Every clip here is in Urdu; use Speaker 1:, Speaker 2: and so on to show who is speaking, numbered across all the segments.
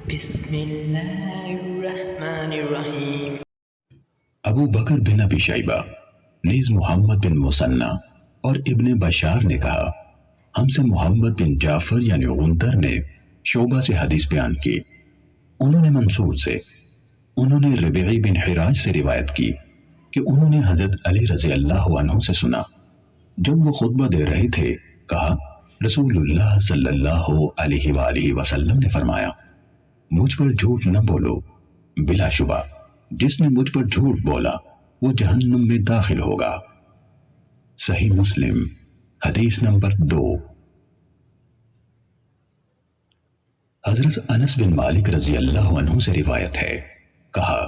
Speaker 1: بسم اللہ الرحمن الرحیم۔
Speaker 2: ابو بکر بن ابی شیبہ نیز محمد بن مثنی اور ابن بشار نے کہا ہم سے محمد بن جعفر یعنی غندر نے شعبہ سے حدیث بیان کی، انہوں نے منصور سے، انہوں نے ربیعی بن حراج سے روایت کی کہ انہوں نے حضرت علی رضی اللہ عنہ سے سنا، جب وہ خطبہ دے رہے تھے کہا رسول اللہ صلی اللہ علیہ وآلہ وسلم نے فرمایا مجھ پر جھوٹ نہ بولو، بلا شبہ جس نے مجھ پر جھوٹ بولا وہ جہنم میں داخل ہوگا۔ صحیح مسلم حدیث نمبر 2۔ حضرت انس بن مالک رضی اللہ عنہ سے روایت ہے، کہا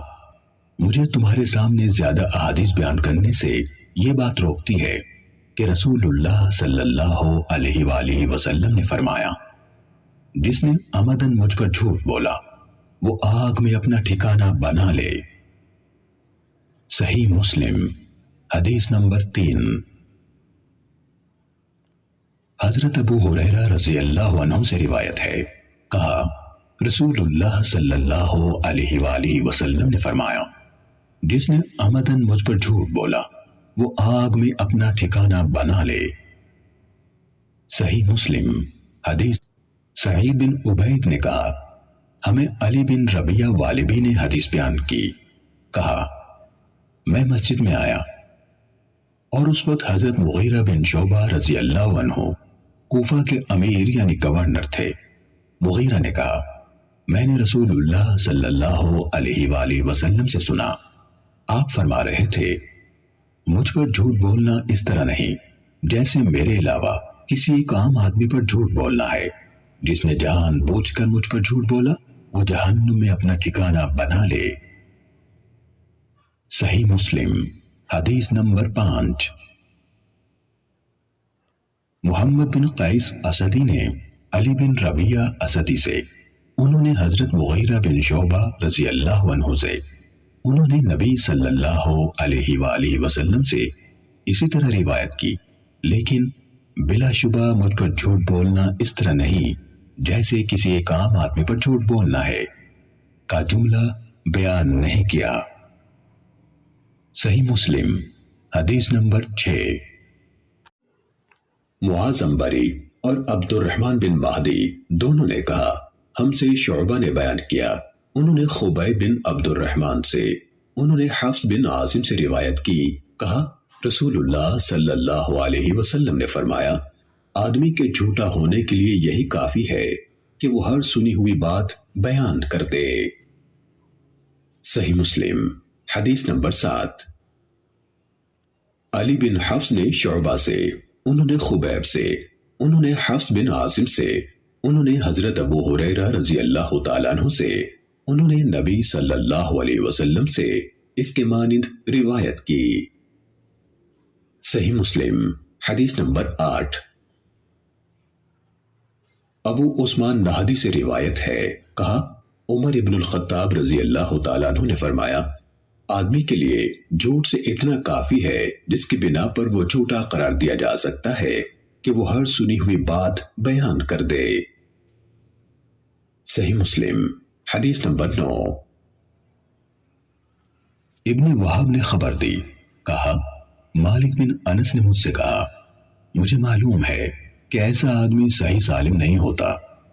Speaker 2: مجھے تمہارے سامنے زیادہ احادیث بیان کرنے سے یہ بات روکتی ہے کہ رسول اللہ صلی اللہ علیہ وآلہ وسلم نے فرمایا جس نے عمدن مجھ پر جھوٹ بولا وہ آگ میں اپنا ٹھکانہ بنا لے۔ صحیح مسلم حدیث نمبر 3۔ حضرت ابو ہریرہ رضی اللہ عنہ سے روایت ہے، کہا رسول اللہ صلی اللہ علیہ وآلہ وسلم نے فرمایا جس نے عمدن مجھ پر جھوٹ بولا وہ آگ میں اپنا ٹھکانہ بنا لے۔ صحیح مسلم حدیث۔ سعید بن عبید نے کہا ہمیں علی بن ربیہ والبی نے حدیث بیان کی، کہا میں مسجد میں آیا اور اس وقت حضرت مغیرہ بن شعبہ رضی اللہ عنہ کوفہ کے امیر یعنی گورنر تھے۔ مغیرہ نے کہا میں نے رسول اللہ صلی اللہ علیہ وآلہ وسلم سے سنا، آپ فرما رہے تھے مجھ پر جھوٹ بولنا اس طرح نہیں جیسے میرے علاوہ کسی ایک عام آدمی پر جھوٹ بولنا ہے، جس نے جان بوجھ کر مجھ پر جھوٹ بولا وہ جہنم میں اپنا ٹھکانہ بنا لے۔ صحیح مسلم حدیث نمبر 5۔ محمد بن قیس اسدی نے علی بن ربیہ اسدی سے، انہوں نے حضرت مغیرہ بن شعبہ رضی اللہ عنہ سے، انہوں نے نبی صلی اللہ علیہ وآلہ وسلم سے اسی طرح روایت کی، لیکن بلا شبہ مجھ پر جھوٹ بولنا اس طرح نہیں جیسے کسی ایک عام آدمی پر جھوٹ بولنا ہے کا جملہ بیان نہیں کیا۔ صحیح مسلم حدیث نمبر 6۔ معاذ عنبری اور عبد الرحمن بن مہدی دونوں نے کہا ہم سے شعبہ نے بیان کیا، انہوں نے خبیب بن عبد الرحمن سے، انہوں نے حفص بن عاصم سے روایت کی، کہا رسول اللہ صلی اللہ علیہ وسلم نے فرمایا آدمی کے جھوٹا ہونے کے لیے یہی کافی ہے کہ وہ ہر سنی ہوئی بات بیان کر دے۔ صحیح مسلم حدیث نمبر 7۔ علی بن حفص نے شعبہ سے، انہوں نے خبیب سے، انہوں نے حفص بن عاصم سے، انہوں نے حضرت ابو ہریرہ رضی اللہ تعالیٰ عنہ سے، انہوں نے نبی صلی اللہ علیہ وسلم سے اس کے مانند روایت کی۔ صحیح مسلم حدیث نمبر 8۔ ابو عثمان نہدی سے روایت ہے، کہا عمر ابن الخطاب رضی اللہ تعالیٰ عنہ نے فرمایا آدمی کے لیے جھوٹ سے اتنا کافی ہے جس کی بنا پر وہ جھوٹا قرار دیا جا سکتا ہے کہ وہ ہر سنی ہوئی بات بیان کر دے۔ صحیح مسلم حدیث نمبر 9۔ ابن وہب نے خبر دی، کہا مالک بن انس نے مجھ سے کہا مجھے معلوم ہے کہ ایسا آدمی صحیح سالم نہیں ہوتا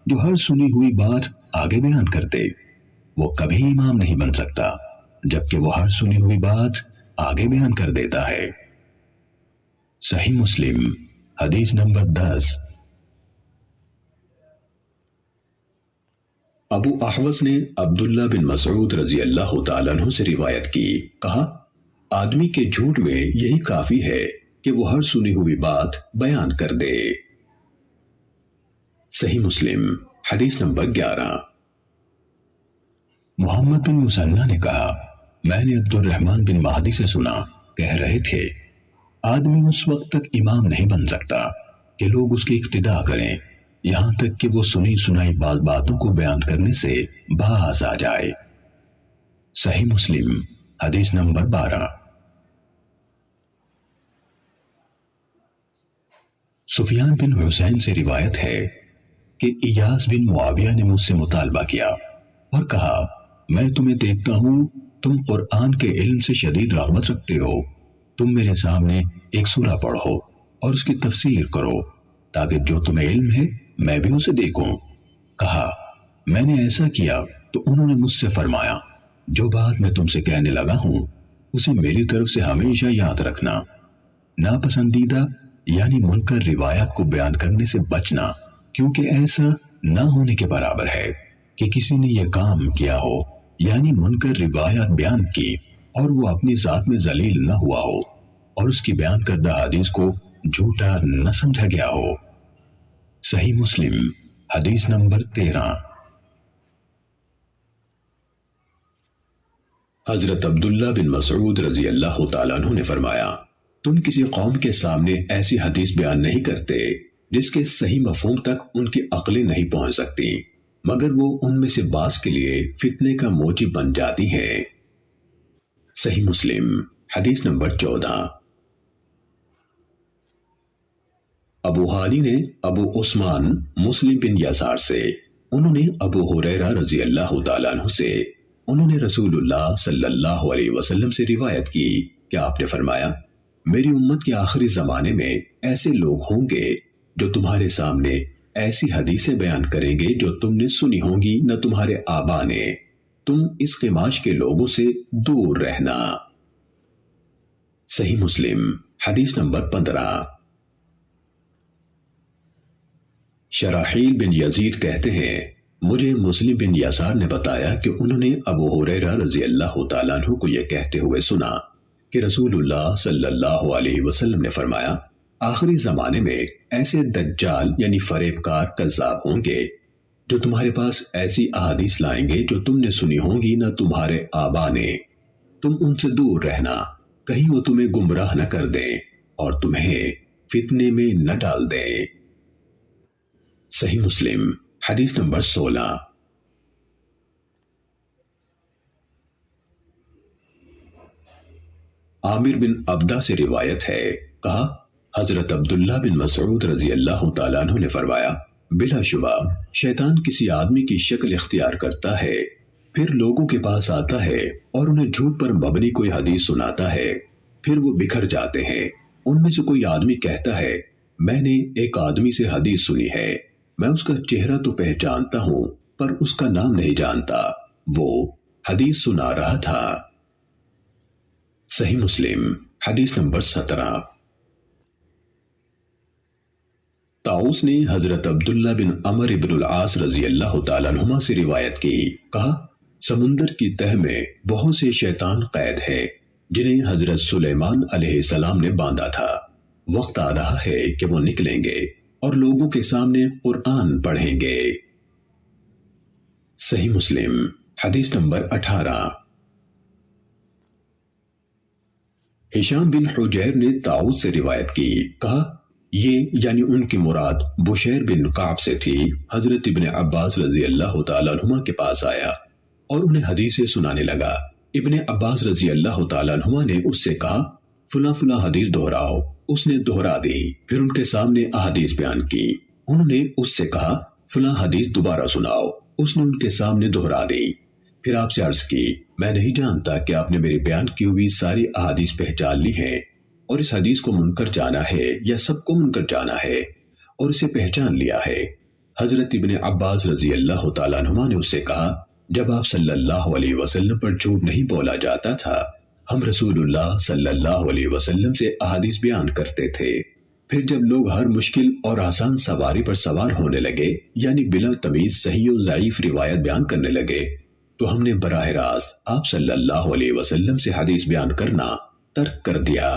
Speaker 2: جو ہر سنی ہوئی بات آگے بیان کرتے، وہ کبھی امام نہیں بن سکتا جبکہ وہ ہر سنی ہوئی بات آگے بیان کر دیتا ہے۔ صحیح مسلم حدیث نمبر 10۔ ابو احوص نے عبداللہ بن مسعود رضی اللہ تعالیٰ عنہ سے روایت کی، کہا آدمی کے جھوٹ میں یہی کافی ہے کہ وہ ہر سنی ہوئی بات بیان کر دے۔ صحیح مسلم حدیث نمبر 11۔ محمد بن مثنی نے کہا میں نے عبد الرحمن بن مہدی سے سنا، کہہ رہے تھے آدمی اس وقت تک امام نہیں بن سکتا کہ لوگ اس کی اقتداء کریں یہاں تک کہ وہ سنی سنائی باتوں کو بیان کرنے سے باز آ جائے۔ صحیح مسلم حدیث نمبر 12۔ سفیان بن حسین سے روایت ہے کہ ایاس بن معاویہ نے مجھ سے مطالبہ کیا اور کہا میں تمہیں دیکھتا ہوں تم قرآن کے علم سے شدید رغبت رکھتے ہو، تم میرے سامنے ایک سورہ پڑھو اور اس کی تفسیر کرو تاکہ جو تمہیں علم ہے میں بھی اسے دیکھوں۔ کہا میں نے ایسا کیا تو انہوں نے مجھ سے فرمایا جو بات میں تم سے کہنے لگا ہوں اسے میری طرف سے ہمیشہ یاد رکھنا، ناپسندیدہ یعنی منکر روایات کو بیان کرنے سے بچنا، کیونکہ ایسا نہ ہونے کے برابر ہے کہ کسی نے یہ کام کیا ہو یعنی منکر روایات بیان کی اور وہ اپنی ذات میں ذلیل نہ ہوا ہو اور اس کی بیان کردہ حدیث کو جھوٹا نہ سمجھا گیا ہو۔ صحیح مسلم حدیث نمبر 13۔ حضرت عبداللہ بن مسعود رضی اللہ تعالیٰ عنہ نے فرمایا تم کسی قوم کے سامنے ایسی حدیث بیان نہیں کرتے جس کے صحیح مفہوم تک ان کی عقلیں نہیں پہنچ سکتی مگر وہ ان میں سے بعض کے لیے فتنے کا موجب بن جاتی ہیں۔ صحیح مسلم حدیث نمبر 14۔ ابو حانی نے ابو عثمان مسلم بن یسار سے، انہوں نے ابو ہریرہ رضی اللہ تعالیٰ عنہ سے، انہوں نے رسول اللہ صلی اللہ علیہ وسلم سے روایت کی کہ آپ نے فرمایا میری امت کے آخری زمانے میں ایسے لوگ ہوں گے جو تمہارے سامنے ایسی حدیثیں بیان کریں گے جو تم نے سنی ہوں گی نہ تمہارے آبا نے، تم اس قماش کے لوگوں سے دور رہنا۔ صحیح مسلم حدیث نمبر 15۔ شراحیل بن یزید کہتے ہیں مجھے مسلم بن یسار نے بتایا کہ انہوں نے ابو ہریرہ رضی اللہ تعالیٰ عنہ کو یہ کہتے ہوئے سنا کہ رسول اللہ صلی اللہ علیہ وسلم نے فرمایا آخری زمانے میں ایسے دجال یعنی فریب کار کذاب ہوں گے جو تمہارے پاس ایسی احادیث لائیں گے جو تم نے سنی ہوں گی نہ تمہارے آبا نے، تم ان سے دور رہنا کہیں وہ تمہیں گمراہ نہ کر دیں اور تمہیں فتنے میں نہ ڈال دیں۔ صحیح مسلم حدیث نمبر 16۔ عامر بن عبدہ سے روایت ہے کہا حضرت عبداللہ بن مسعود رضی اللہ تعالیٰ عنہ نے فرمایا بلا شبہ شیطان کسی آدمی کی شکل اختیار کرتا ہے، پھر لوگوں کے پاس آتا ہے اور انہیں جھوٹ پر مبنی کوئی حدیث سناتا ہے، پھر وہ بکھر جاتے ہیں۔ ان میں سے کوئی آدمی کہتا ہے میں نے ایک آدمی سے حدیث سنی ہے، میں اس کا چہرہ تو پہچانتا ہوں پر اس کا نام نہیں جانتا، وہ حدیث سنا رہا تھا۔ صحیح مسلم حدیث نمبر 17۔ طاؤس نے حضرت عبداللہ بن عمر بن العاص رضی اللہ تعالیٰ عنہما سے روایت کی، کہا سمندر کی تہ میں بہت سے شیطان قید ہیں جنہیں حضرت سلیمان علیہ السلام نے باندھا تھا، وقت آ رہا ہے کہ وہ نکلیں گے اور لوگوں کے سامنے قرآن پڑھیں گے۔ صحیح مسلم حدیث نمبر 18۔ ہشام بن حجیر نے طاؤس سے روایت کی، کہا یہ یعنی ان کی مراد بشیر بن کعب سے تھی، حضرت ابن عباس رضی اللہ تعالیٰ عنہما کے پاس آیا اور انہیں حدیثیں سنانے لگا۔ ابن عباس رضی اللہ تعالیٰ عنہما نے اس سے کہا فلاں فلاں حدیث دہراؤ، اس نے دہرا دی، پھر ان کے سامنے احادیث بیان کی۔ انہوں نے اس سے کہا فلاں حدیث دوبارہ سناؤ، اس نے ان کے سامنے دہرا دی۔ پھر آپ سے عرض کی میں نہیں جانتا کہ آپ نے میری بیان کی ہوئی ساری احادیث پہچان لی ہیں اور اس حدیث کو منکر جانا ہے یا سب کو منکر جانا ہے اور اسے پہچان لیا ہے۔ حضرت ابن عباس رضی اللہ تعالیٰ عنہما نے اس سے کہا جب آپ صلی اللہ علیہ وسلم پر جھوٹ نہیں بولا جاتا تھا ہم رسول اللہ صلی اللہ علیہ وسلم سے احادیث بیان کرتے تھے، پھر جب لوگ ہر مشکل اور آسان سواری پر سوار ہونے لگے یعنی بلا تمیز صحیح و ضعیف روایت بیان کرنے لگے تو ہم نے براہ راست آپ صلی اللہ علیہ وسلم سے حدیث بیان کرنا ترک کر دیا۔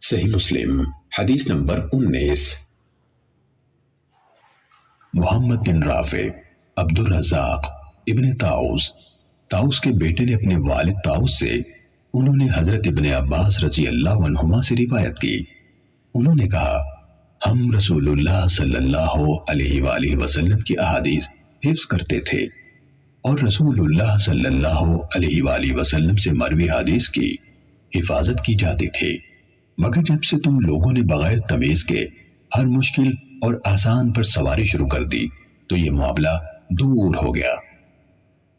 Speaker 2: صحیح مسلم حدیث نمبر 19۔ محمد بن رافع، عبد الرزاق ابن طاؤس کے بیٹے نے اپنے والد طاؤس سے، انہوں نے حضرت ابن عباس رضی اللہ عنہما سے روایت کی، انہوں نے کہا ہم رسول اللہ صلی اللہ علیہ وآلہ وسلم کی احادیث حفظ کرتے تھے اور رسول اللہ صلی اللہ علیہ وآلہ وسلم سے مروی حدیث کی حفاظت کی جاتی تھی، مگر جب سے تم لوگوں نے بغیر تمیز کے ہر مشکل اور آسان پر سواری شروع کر دی تو یہ معاملہ دور ہو گیا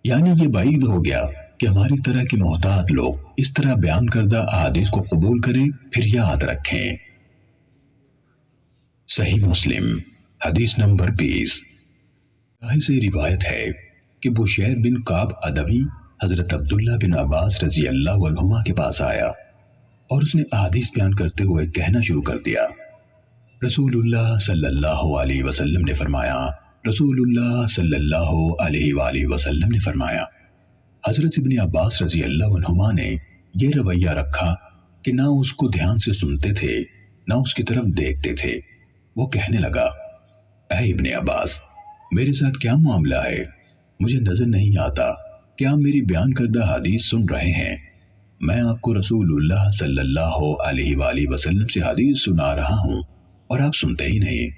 Speaker 2: یعنی یہ بعید ہو گیا کہ ہماری طرح کے محتاط لوگ اس طرح بیان کردہ احادیث کو قبول کریں پھر یاد رکھیں۔ صحیح مسلم حدیث نمبر 20۔ سے روایت ہے کہ بشیر بن کعب ادوی حضرت عبداللہ بن عباس رضی اللہ عنہما کے پاس آیا اور اس نے احادیث بیان کرتے ہوئے کہنا شروع کر دیا، رسول اللہ صلی اللہ علیہ وسلم نے فرمایا، رسول اللہ صلی اللہ علیہ وآلہ وسلم نے فرمایا۔ حضرت ابن عباس رضی اللہ عنہما نے یہ رویہ رکھا کہ نہ اس کو دھیان سے سنتے تھے نہ اس کی طرف دیکھتے تھے۔ وہ کہنے لگا، اے ابن عباس، میرے ساتھ کیا معاملہ ہے؟ مجھے نظر نہیں آتا کہ آپ میری بیان کردہ حدیث سن رہے ہیں۔ میں آپ کو رسول اللہ صلی اللہ علیہ وآلہ وسلم سے حدیث سنا رہا ہوں اور آپ سنتے ہی نہیں۔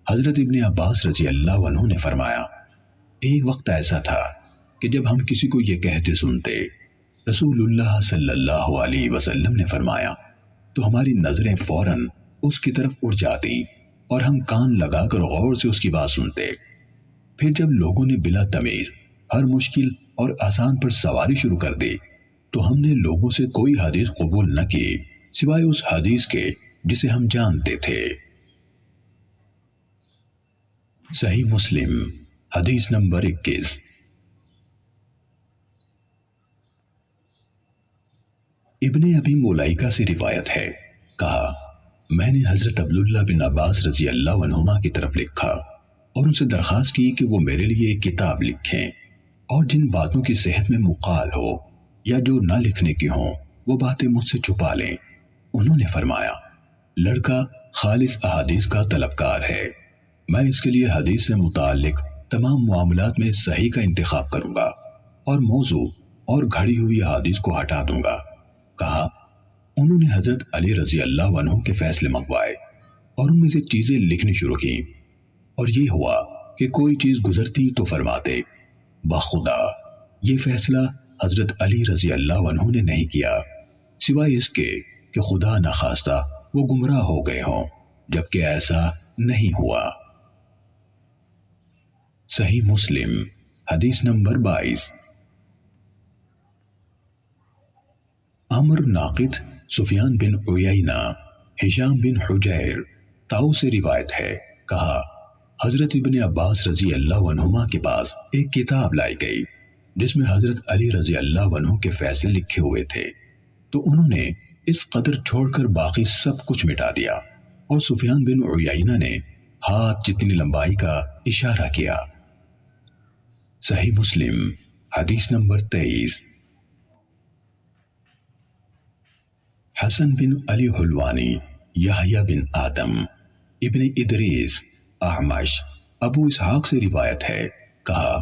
Speaker 2: حضرت ابن عباس رضی اللہ عنہ نے فرمایا، ایک وقت ایسا تھا کہ جب ہم کسی کو یہ کہتے سنتے، رسول اللہ صلی اللہ علیہ وسلم نے فرمایا، تو ہماری نظریں فوراً اس کی طرف اڑ جاتی اور ہم کان لگا کر غور سے اس کی بات سنتے۔ پھر جب لوگوں نے بلا تمیز ہر مشکل اور آسان پر سواری شروع کر دی تو ہم نے لوگوں سے کوئی حدیث قبول نہ کی سوائے اس حدیث کے جسے ہم جانتے تھے۔ صحیح مسلم حدیث نمبر 21۔ ابن ابی ملائکہ سے روایت ہے، کہا، میں نے حضرت عبداللہ بن عباس رضی اللہ عنہما کی طرف لکھا اور ان سے درخواست کی کہ وہ میرے لیے ایک کتاب لکھیں اور جن باتوں کی صحت میں مقال ہو یا جو نہ لکھنے کی ہوں وہ باتیں مجھ سے چھپا لیں۔ انہوں نے فرمایا، لڑکا خالص احادیث کا طلبکار ہے، میں اس کے لیے حدیث سے متعلق تمام معاملات میں صحیح کا انتخاب کروں گا اور موضوع اور گھڑی ہوئی احادیث کو ہٹا دوں گا۔ کہا، انہوں نے حضرت علی رضی اللہ عنہ کے فیصلے منگوائے اور ان میں سے چیزیں لکھنی شروع کی، اور یہ ہوا کہ کوئی چیز گزرتی تو فرماتے، بخدا یہ فیصلہ حضرت علی رضی اللہ عنہ نے نہیں کیا سوائے اس کے کہ خدا نخواستہ وہ گمراہ ہو گئے ہوں، جبکہ ایسا نہیں ہوا۔ صحیح مسلم حدیث نمبر 22۔ عمر ناقد، سفیان بن عیینہ، ہشام بن حجیر، تاؤ سے روایت ہے، کہا، حضرت ابن عباس رضی اللہ عنہما کے پاس ایک کتاب لائی گئی جس میں حضرت علی رضی اللہ عنہ کے فیصلے لکھے ہوئے تھے، تو انہوں نے اس قدر چھوڑ کر باقی سب کچھ مٹا دیا اور سفیان بن عیینہ نے ہاتھ جتنی لمبائی کا اشارہ کیا۔ صحیح مسلم حدیث نمبر 23۔ حسن بن علی حلوانی، یحییٰ بن آدم، ابن ادریس، اعمش، ابو اسحاق سے روایت ہے، کہا،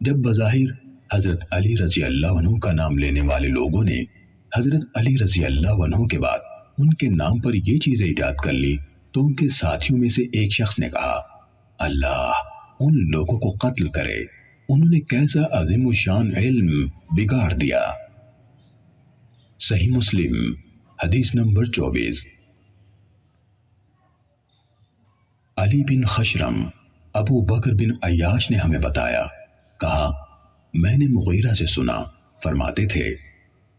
Speaker 2: جب بظاہر حضرت علی رضی اللہ عنہ کا نام لینے والے لوگوں نے حضرت علی رضی اللہ عنہ کے بعد ان کے نام پر یہ چیزیں ایجاد کر لی تو ان کے ساتھیوں میں سے ایک شخص نے کہا، اللہ ان لوگوں کو قتل کرے، انہوں نے کیسا عظیم الشان علم بگاڑ دیا۔ صحیح مسلم حدیث نمبر 24۔ علی بن خشرم، ابو بکر بن عیاش نے ہمیں بتایا، کہا، میں نے مغیرہ سے سنا، فرماتے تھے،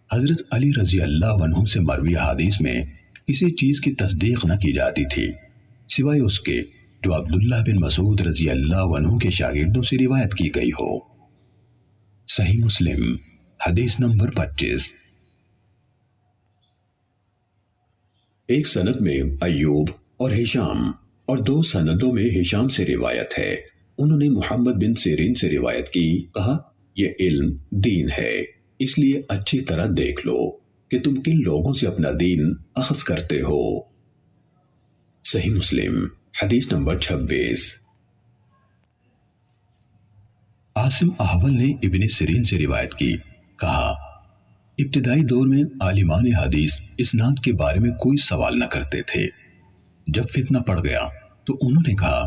Speaker 2: حضرت علی رضی اللہ عنہ سے مروی حدیث میں کسی چیز کی تصدیق نہ کی جاتی تھی سوائے اس کے جو عبداللہ بن مسعود رضی اللہ عنہ کے شاگردوں سے روایت کی گئی ہو۔ صحیح مسلم حدیث نمبر 25۔ ایک سند میں ایوب اور ہشام اور دو سندوں میں ہشام سے روایت ہے، انہوں نے محمد بن سیرین سے روایت کی، کہا، یہ علم دین ہے، اس لیے اچھی طرح دیکھ لو کہ تم کن لوگوں سے اپنا دین اخذ کرتے ہو۔ صحیح مسلم حدیث نمبر 26۔ عاصم احول نے ابن سیرین سے روایت کی، کہا، ابتدائی دور میں عالمان حدیث اسناد کے بارے میں کوئی سوال نہ کرتے تھے، جب فتنہ پڑ گیا تو انہوں نے کہا،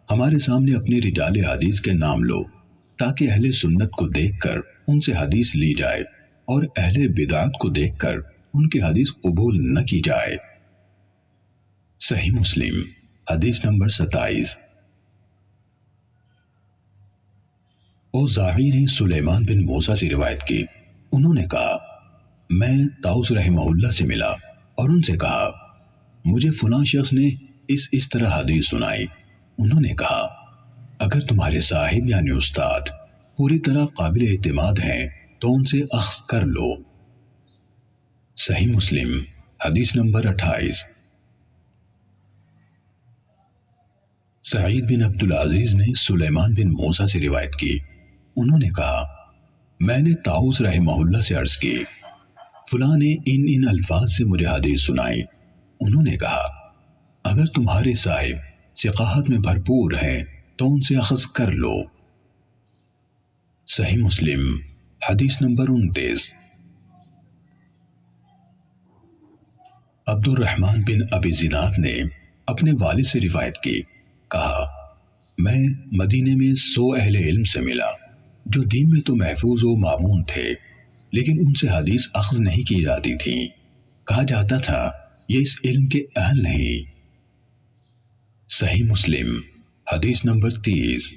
Speaker 2: ہمارے سامنے اپنے رجال حدیث کے نام لو تاکہ اہل سنت کو دیکھ کر ان سے حدیث لی جائے اور اہل بدعت کو دیکھ کر ان کی حدیث قبول نہ کی جائے۔ صحیح مسلم حدیث نمبر 27۔ اوزاعی نے سلیمان بن موسیٰ سے روایت کی، انہوں نے کہا میں طاؤس رحمہ اللہ سے ملا اور ان سے کہا مجھے فلاں شخص نے اس طرح حدیث سنائی۔ انہوں نے کہا اگر تمہارے صاحب یعنی استاد پوری طرح قابل اعتماد ہیں تو ان سے اخذ کر لو۔ صحیح مسلم حدیث نمبر 28۔ سعید بن عبدالعزیز نے سلیمان بن موسیٰ سے روایت کی، انہوں نے کہا میں نے طاؤس رحمہ اللہ سے عرض کی فلاں نے ان الفاظ سے مجھے حدیث سنائی۔ انہوں نے کہا اگر تمہارے صاحب ثقاہت میں بھرپور ہیں تو ان سے اخذ کر لو۔ صحیح مسلم حدیث نمبر 29۔ عبد الرحمن بن ابی زناد نے اپنے والد سے روایت کی، کہا میں مدینے میں 100 اہل علم سے ملا جو دین میں تو محفوظ و معمون تھے لیکن ان سے حدیث اخذ نہیں کی جاتی تھی، کہا جاتا تھا یہ اس علم کے اہل نہیں۔ صحیح مسلم حدیث نمبر 30۔